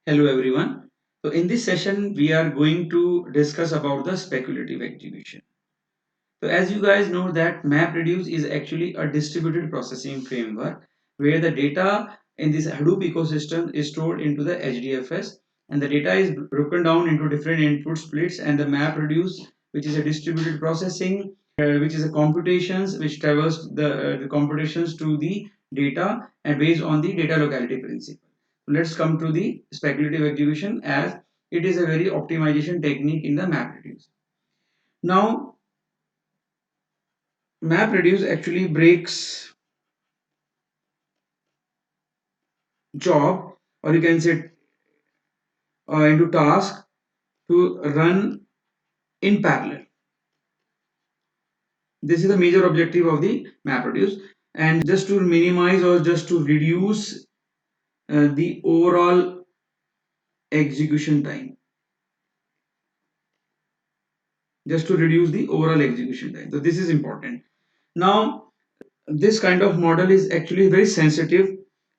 Hello everyone. So in this session we are going to discuss about the speculative execution. So as you guys know that MapReduce is actually a distributed processing framework where the data in this Hadoop ecosystem is stored into the HDFS and the data is broken down into different input splits, and the MapReduce, which is a distributed processing, which is a computations which travels the computations to the data and based on the data locality principle. Let's come to the speculative execution, as it is a very optimization technique in the MapReduce. Now MapReduce actually breaks job, or you can say into task to run in parallel. This is the major objective of the MapReduce, and just to minimize or just to reduce the overall execution time. Just to reduce the overall execution time. So this is important. Now this kind of model is actually very sensitive.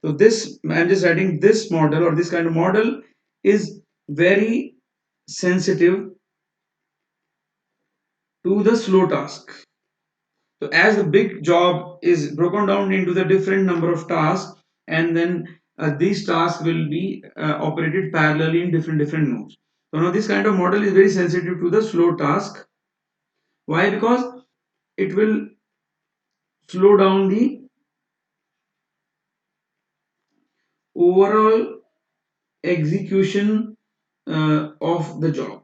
So this, I'm just writing, this model or this kind of model is very sensitive to the slow task. So as the big job is broken down into the different number of tasks, and then these tasks will be operated parallelly in different nodes. So now this kind of model is very sensitive to the slow task. Why? Because it will slow down the overall execution of the job.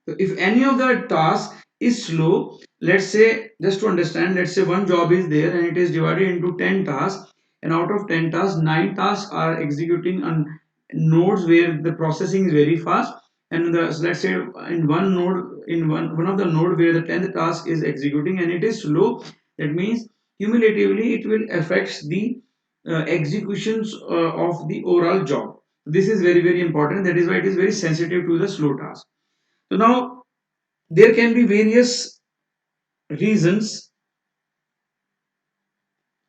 So if any of the task is slow, let's say, just to understand, let's say one job is there and it is divided into 10 tasks, and out of 10 tasks, 9 tasks are executing on nodes where the processing is very fast, and the, so let's say in one node, in one of the node where the 10th task is executing and it is slow, that means cumulatively it will affect the executions of the overall job. This is very important. That is why it is very sensitive to the slow task. So now there can be various reasons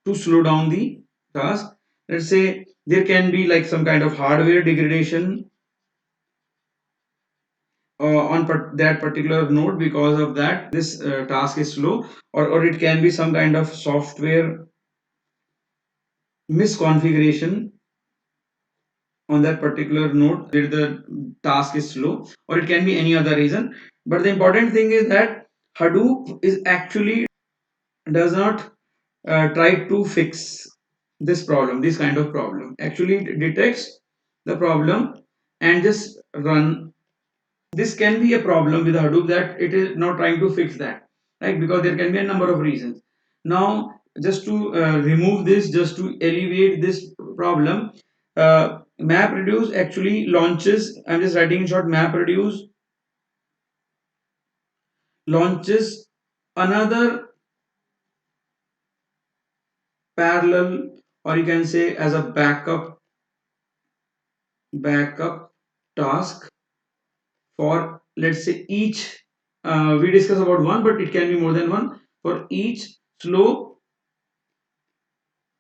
to slow down the task. Let's say there can be like some kind of hardware degradation on that particular node. Because of that, this task is slow, or it can be some kind of software misconfiguration on that particular node where the task is slow, or it can be any other reason. But the important thing is that Hadoop is actually does not try to fix this problem, this kind of problem. Actually it detects the problem and just run. This can be a problem with Hadoop, that it is not trying to fix that, right? Because there can be a number of reasons. Now just to remove this, just to alleviate this problem, MapReduce actually launches, I'm just writing in short, MapReduce launches another parallel, or you can say as a backup task for, let's say, each, we discuss about one, but it can be more than one, for each slow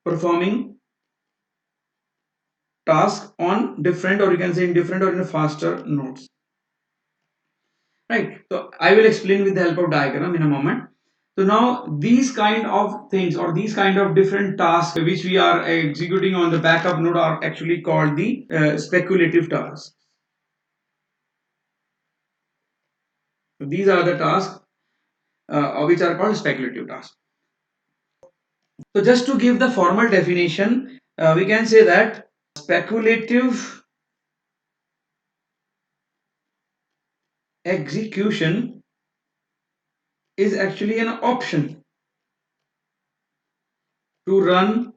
performing task on different, or you can say in different or in a faster nodes, right? So I will explain with the help of diagram in a moment. So now these kind of things, or these kind of different tasks which we are executing on the backup node, are actually called the speculative tasks. So these are the tasks which are called speculative tasks. So just to give the formal definition, we can say that speculative execution is actually an option to run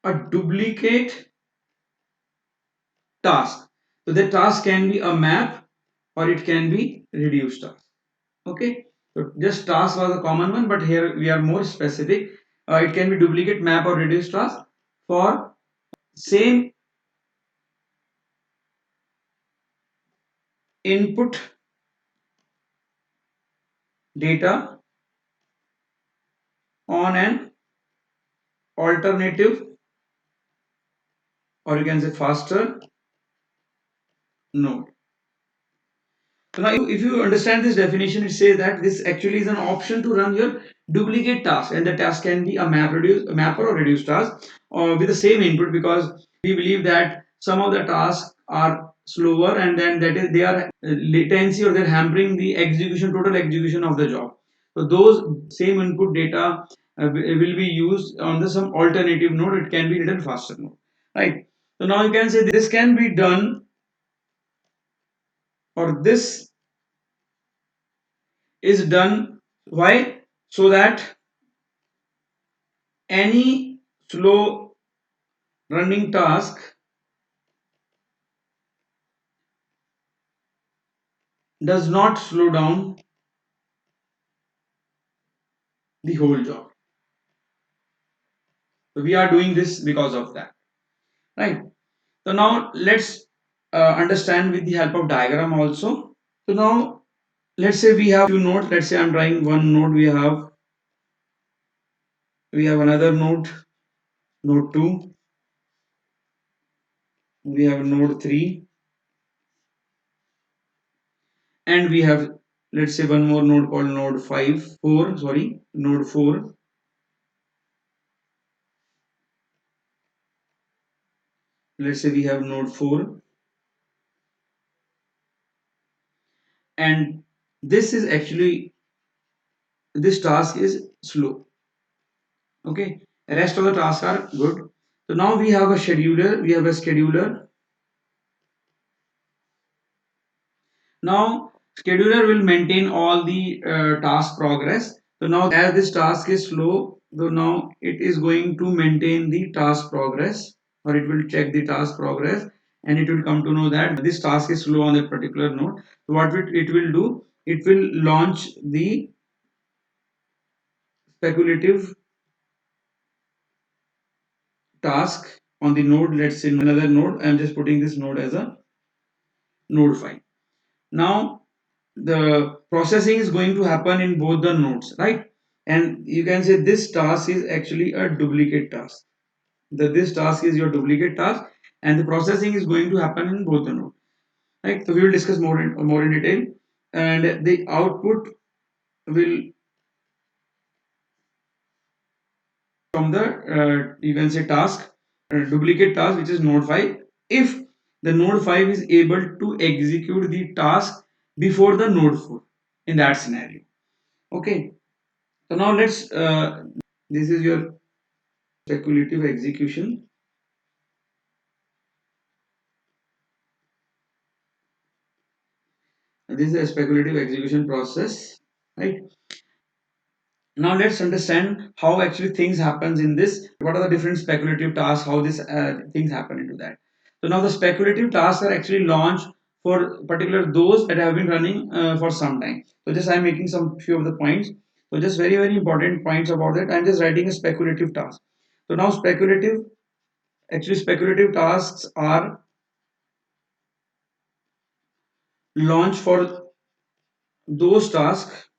a duplicate task. So the task can be a map, or it can be reduced task. Okay. So just task was a common one, but here we are more specific. It can be duplicate, map, or reduced task for same input data on an alternative, or you can say faster node. So now, if you understand this definition, it says that this actually is an option to run your duplicate task, and the task can be a mapper or reduced task with the same input, because we believe that some of the tasks are slower, and then that is they are latency, or they're hampering the execution, total execution of the job. So those same input data will be used on the some alternative node. It can be little faster node, right? So now you can say this can be done, or this is done. Why? So that any slow running task does not slow down the whole job. So we are doing this because of that, right? So now let's understand with the help of diagram also. So now let's say we have few nodes. Let's say I'm drawing one node. We have another node, node 2. We have node 3, and we have, let's say, one more node called node 5 4 sorry, node 4. Let's say we have node 4, and this is actually, this task is slow. Okay, the rest of the tasks are good. So now we have a scheduler. Now scheduler will maintain all the task progress. So now as this task is slow, so now it is going to maintain the task progress, or it will check the task progress, and it will come to know that this task is slow on that particular node. So what it will do, it will launch the speculative task on the node. Let's say another node. I'm just putting this node as a node 5. Now the processing is going to happen in both the nodes, right? And you can say this task is actually a duplicate task. This task is your duplicate task, and the processing is going to happen in both the nodes, right? So we will discuss more in detail, and the output will from the you can say task, duplicate task, which is node 5, if the node 5 is able to execute the task before the node 4 in that scenario. Okay, so now let's this is your speculative execution. This is a speculative execution process, right? Now let's understand how actually things happens in this. What are the different speculative tasks? How this things happen into that? So now the speculative tasks are actually launched for particular those that have been running for some time. So just I'm making some few of the points. So just very important points about it. I'm just writing a speculative task. So now speculative tasks are launched for those tasks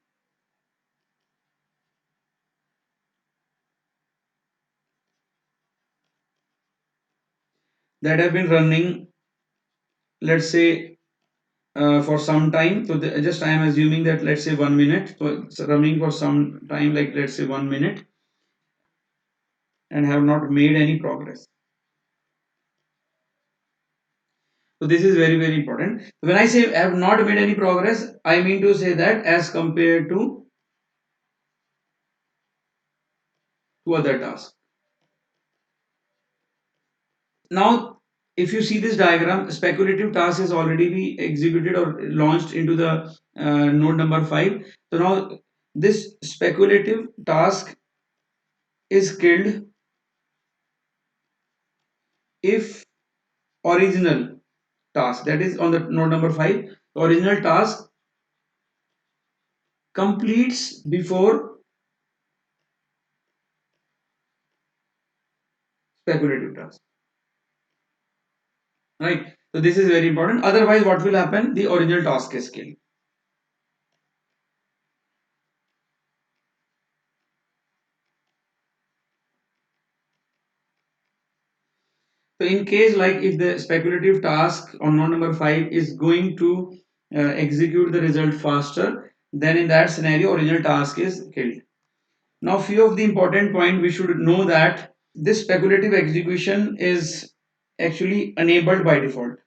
that have been running, let's say, for some time. So just I am assuming that, let's say, 1 minute. So it's running for some time, like let's say 1 minute, and have not made any progress. So this is very important. When I say have not made any progress, I mean to say that as compared to other tasks. Now if you see this diagram, speculative task has already been executed or launched into the node number 5. So now this speculative task is killed if original task, that is on the node number 5, the original task completes before speculative task, right? So this is very important. Otherwise what will happen, the original task is killed. So So in case like if the speculative task on node number 5 is going to execute the result faster, then in that scenario original task is killed. Now few of the important point we should know that this speculative execution is actually enabled by default,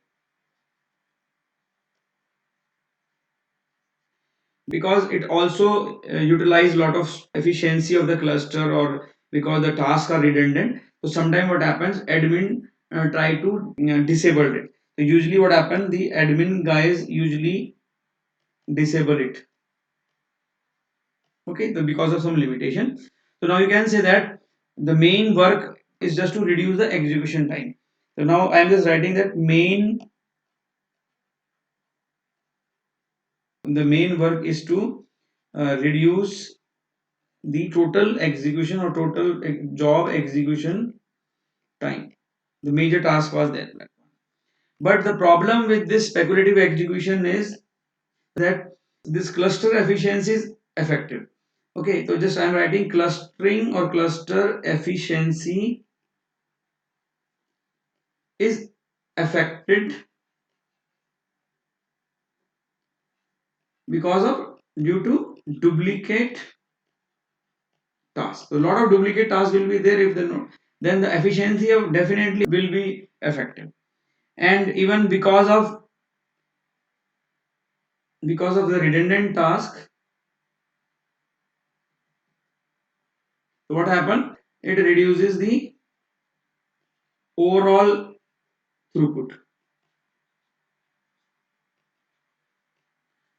because it also utilize a lot of efficiency of the cluster, or because the tasks are redundant. So sometimes what happens, admin try to disable it. So usually what happens, the admin guys usually disable it. Okay, so because of some limitation. So now you can say that the main work is just to reduce the execution time. So now I am just writing that the main work is to reduce the total execution or total job execution time. The major task was that. But the problem with this speculative execution is that this cluster efficiency is effective. Okay, so just I'm writing clustering or cluster efficiency is affected because of due to duplicate tasks. So a lot of duplicate tasks will be there if the node, then the efficiency of definitely will be affected. And even because of the redundant task, what happened? It reduces the overall throughput,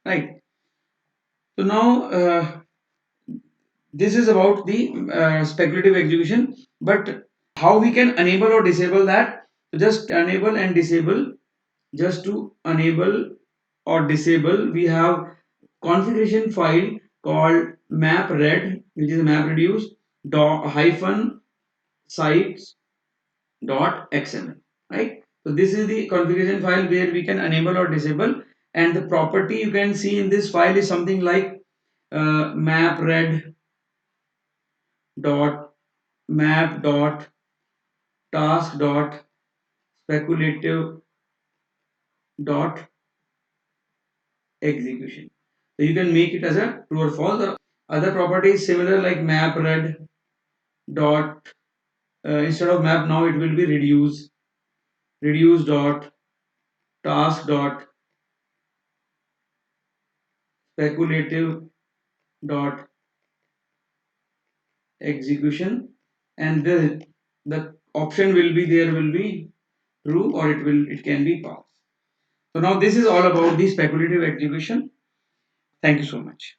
right? So now this is about the speculative execution, but how we can enable or disable that? So just enable and disable. Just to enable or disable, we have configuration file called mapred, which is map reduce dot hyphen sites dot xml, right? So this is the configuration file where we can enable or disable, and the property you can see in this file is something like mapred dot map dot task dot speculative dot execution. So you can make it as a true or false. Or other properties similar like map red dot instead of map now it will be reduce dot task dot speculative dot execution, and the option will be there will be true or it can be false. So now this is all about the speculative execution. Thank you so much.